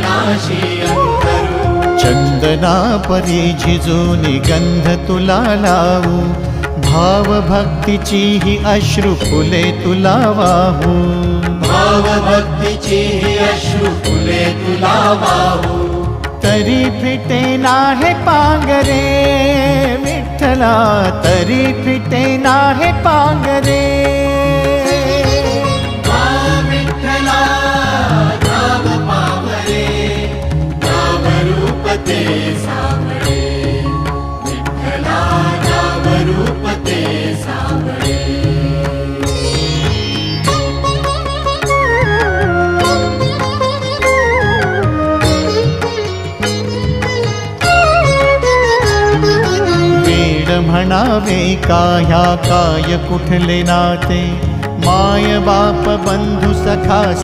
विनाशी अंतरू। चंदना परी झिजूनी गंध तुला लावू, भाव भक्तीची ही अश्रु फुले तुला वाहू। भाव भक्तीची ही अश्रु फुले तुला वाहू। तरी फिटे नाहे पांगरे विठ्ठला, तरी फिटे नाहे पांगरे। विठ्ठला नाम पावरे, नाम रूप ते सावळे। विठ्ठला नाम रूप ते सावळे। म्हणावे काह्या काय कुठले नाते, माय बाप बंधु सखा